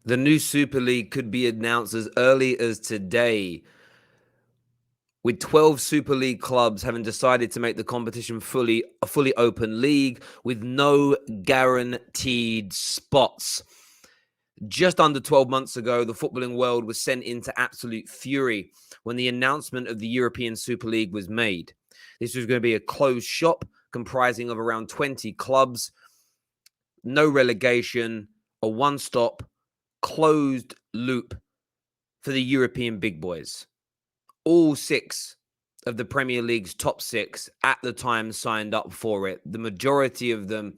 The new Super League could be announced as early as today, with 12 Super League clubs having decided to make the competition a fully open league with no guaranteed spots. Just under 12 months ago, the footballing world was sent into absolute fury when the announcement of the European Super League was made. This was going to be a closed shop comprising of around 20 clubs, no relegation, a one-stop, closed loop for the European big boys. All 6 of the Premier League's top 6 at the time signed up for it. The majority of them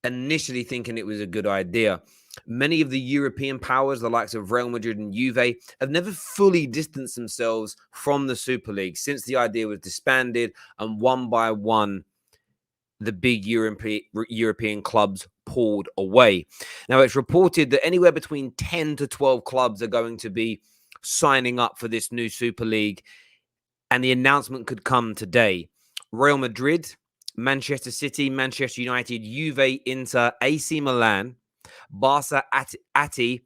initially thinking it was a good idea. Many of the European powers, the likes of Real Madrid and Juve, have never fully distanced themselves from the Super League since the idea was disbanded, and one by one, the big European clubs pulled away. Now, it's reported that anywhere between 10 to 12 clubs are going to be signing up for this new Super League, and the announcement could come today. Real Madrid, Manchester City, Manchester United, Juve, Inter, AC Milan, Barca, Ati,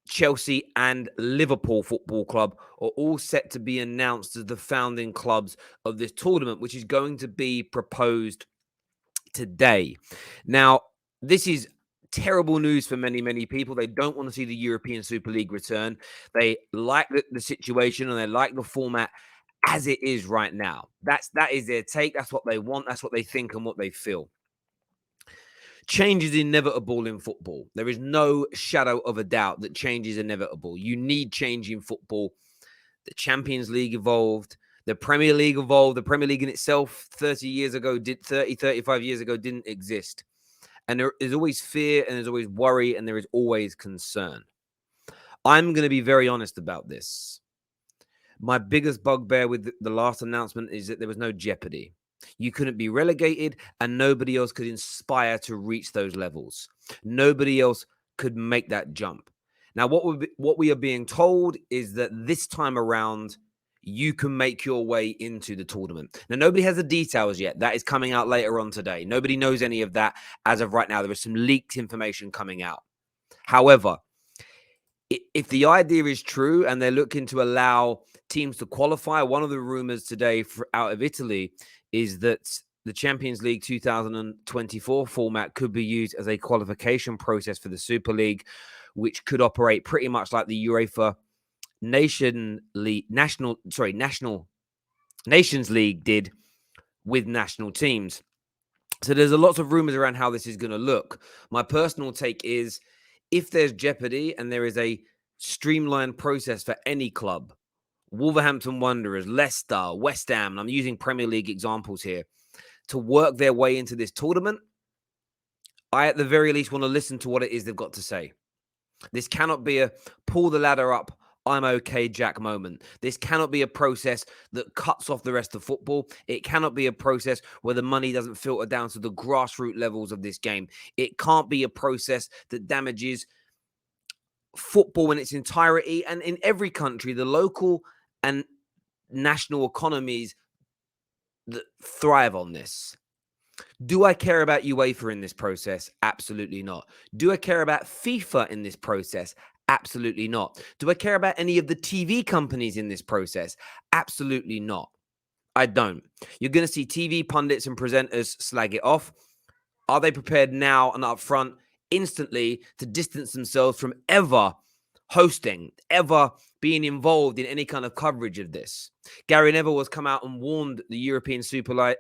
Chelsea, and Liverpool Football Club are all set to be announced as the founding clubs of this tournament, which is going to be proposed today. Now, this is terrible news for many, many people. They don't want to see the European Super League return. They like the situation and they like the format as it is right now. That is their take. That's what they want. That's what they think and what they feel. Change is inevitable in football. There is no shadow of a doubt that change is inevitable. You need change in football. The Champions League evolved. The Premier League evolved. The Premier League in itself 35 years ago didn't exist. And there is always fear and there's always worry and there is always concern. I'm going to be very honest about this. My biggest bugbear with the last announcement is that there was no jeopardy. You couldn't be relegated and nobody else could inspire to reach those levels. Nobody else could make that jump. Now, what we are being told is that this time around, you can make your way into the tournament. Now, nobody has the details yet. That is coming out later on today. Nobody knows any of that as of right now. There is some leaked information coming out. However, if the idea is true and they're looking to allow teams to qualify, one of the rumors today out of Italy is that the Champions League 2024 format could be used as a qualification process for the Super League, which could operate pretty much like the UEFA Nations League did with national teams. So there's a lot of rumors around how this is going to look. My personal take is if there's jeopardy and there is a streamlined process for any club, Wolverhampton Wanderers, Leicester, West Ham, and I'm using Premier League examples here, to work their way into this tournament, I at the very least want to listen to what it is they've got to say. This cannot be a pull the ladder up, I'm okay, Jack moment. This cannot be a process that cuts off the rest of football. It cannot be a process where the money doesn't filter down to the grassroots levels of this game. It can't be a process that damages football in its entirety. And in every country, the local and national economies that thrive on this. Do I care about UEFA in this process? Absolutely not. Do I care about FIFA in this process? Absolutely not. Do I care about any of the TV companies in this process? Absolutely not. I don't. You're going to see TV pundits and presenters slag it off. Are they prepared now and up front instantly to distance themselves from ever hosting, ever being involved in any kind of coverage of this? Gary Neville has come out and warned the European Super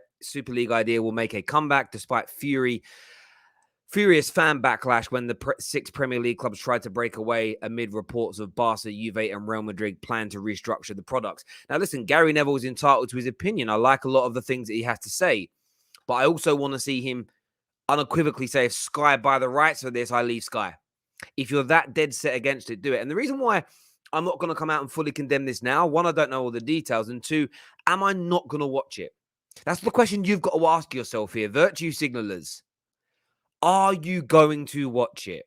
League idea will make a comeback despite furious fan backlash when the 6 Premier League clubs tried to break away amid reports of Barca, Juve, and Real Madrid plan to restructure the products. Now, listen, Gary Neville is entitled to his opinion. I like a lot of the things that he has to say, but I also want to see him unequivocally say, if Sky buy the rights for this, I leave Sky. If you're that dead set against it, do it. And the reason why I'm not going to come out and fully condemn this now, one, I don't know all the details, and two, am I not going to watch it? That's the question you've got to ask yourself here, virtue signalers. Are you going to watch it?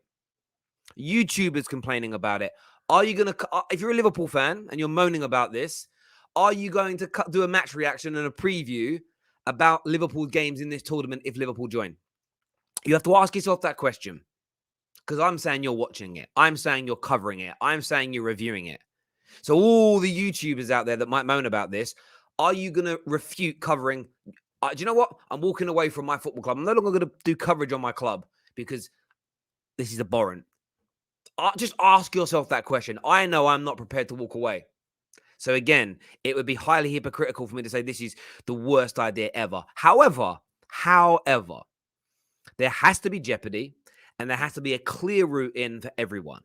YouTubers complaining about it. Are you going to, if you're a Liverpool fan and you're moaning about this, are you going to do a match reaction and a preview about Liverpool games in this tournament if Liverpool join? You have to ask yourself that question. Because I'm saying you're watching it. I'm saying you're covering it. I'm saying you're reviewing it. So all the YouTubers out there that might moan about this, are you going to refute covering? Do you know what? I'm walking away from my football club. I'm no longer going to do coverage on my club because this is abhorrent. Just ask yourself that question. I know I'm not prepared to walk away. So again, it would be highly hypocritical for me to say this is the worst idea ever. However, there has to be jeopardy and there has to be a clear route in for everyone.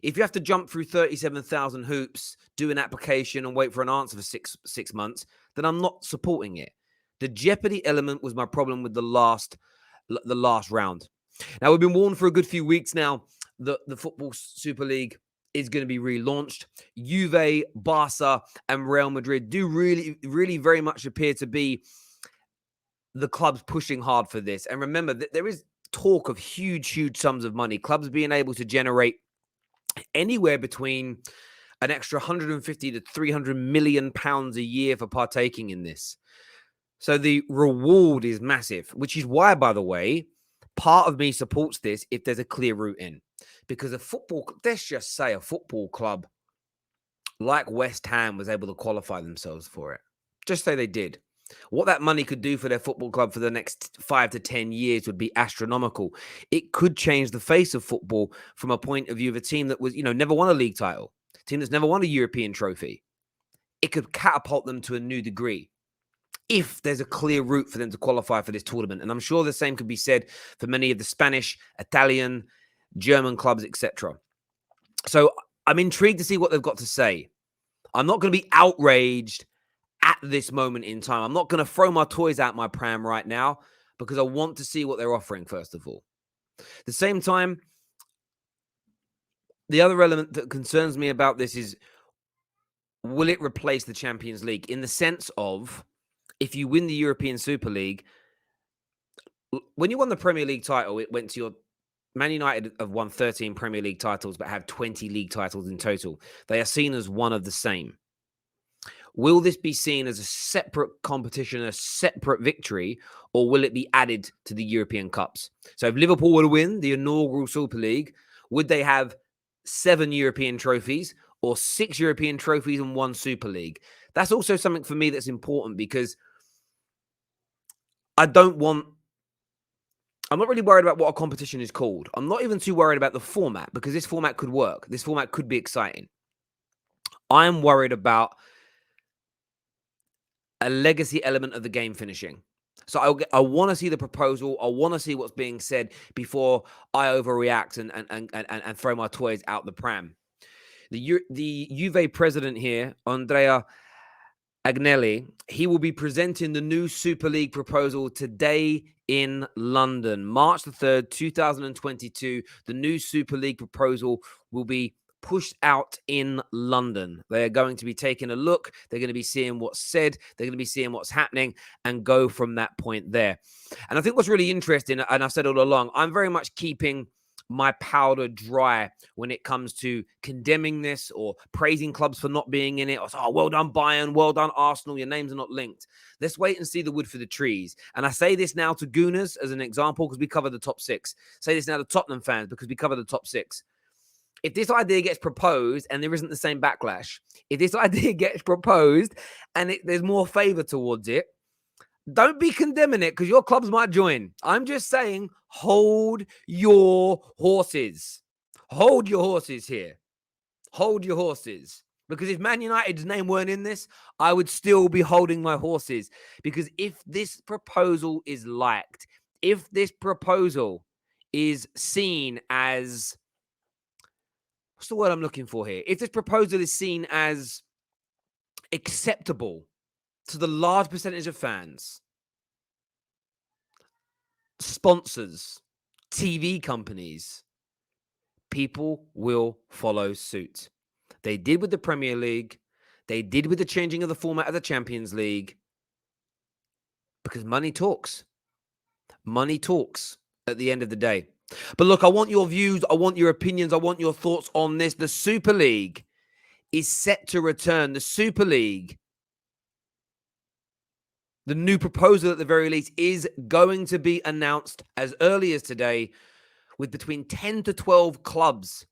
If you have to jump through 37,000 hoops, do an application and wait for an answer for six months, then I'm not supporting it. The jeopardy element was my problem with the last round. Now, we've been warned for a good few weeks now that the Football Super League is going to be relaunched. Juve, Barca, and Real Madrid do really very much appear to be the clubs pushing hard for this. And remember, there is talk of huge sums of money. Clubs being able to generate anywhere between an extra 150 to 300 million pounds a year for partaking in this. So the reward is massive, which is why, by the way, part of me supports this if there's a clear route in. Because let's just say a football club like West Ham was able to qualify themselves for it. Just say they did. What that money could do for their football club for the next 5 to 10 years would be astronomical. It could change the face of football from a point of view of a team that was, never won a league title, a team that's never won a European trophy. It could catapult them to a new degree if there's a clear route for them to qualify for this tournament. And I'm sure the same could be said for many of the Spanish, Italian, German clubs, etc. So I'm intrigued to see what they've got to say. I'm not going to be outraged at this moment in time. I'm not going to throw my toys out my pram right now because I want to see what they're offering, first of all. At the same time, the other element that concerns me about this is, will it replace the Champions League? In the sense of, if you win the European Super League, when you won the Premier League title, it went to your Man United have won 13 Premier League titles, but have 20 league titles in total. They are seen as one of the same. Will this be seen as a separate competition, a separate victory, or will it be added to the European Cups? So if Liverpool were to win the inaugural Super League, would they have 7 European trophies or 6 European trophies and 1 Super League? That's also something for me that's important because I'm not really worried about what a competition is called. I'm not even too worried about the format because this format could work. This format could be exciting. I'm worried about a legacy element of the game finishing. So I want to see the proposal. I want to see what's being said before I overreact and throw my toys out the pram. The Juve president here, Andrea Agnelli, he will be presenting the new Super League proposal today in London. March the 3rd, 2022, the new Super League proposal will be pushed out in London. They are going to be taking a look. They're going to be seeing what's said. They're going to be seeing what's happening and go from that point there. And I think what's really interesting, and I've said all along, I'm very much keeping my powder dry when it comes to condemning this or praising clubs for not being in it. Or, oh, well done, Bayern. Well done, Arsenal. Your names are not linked. Let's wait and see the wood for the trees. And I say this now to Gooners as an example because we cover the top 6. Say this now to Tottenham fans because we cover the top 6. If this idea gets proposed and there isn't the same backlash, if this idea gets proposed and there's more favor towards it, don't be condemning it because your clubs might join. I'm just saying, hold your horses. Hold your horses here. Hold your horses. Because if Man United's name weren't in this, I would still be holding my horses. Because if this proposal is liked, if this proposal is seen as... what's the word I'm looking for here? If this proposal is seen as acceptable to the large percentage of fans, sponsors, TV companies, people will follow suit. They did with the Premier League. They did with the changing of the format of the Champions League. Because money talks. Money talks at the end of the day. But look, I want your views. I want your opinions. I want your thoughts on this. The Super League is set to return. The Super League, the new proposal at the very least, is going to be announced as early as today. with between 10 to 12 clubs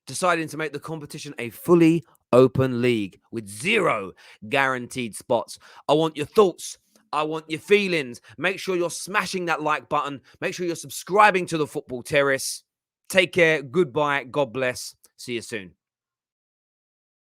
deciding to make the competition a fully open league with 0 guaranteed spots. I want your thoughts. I want your feelings. Make sure you're smashing that like button. Make sure you're subscribing to the Football Terrace. Take care. Goodbye. God bless. See you soon.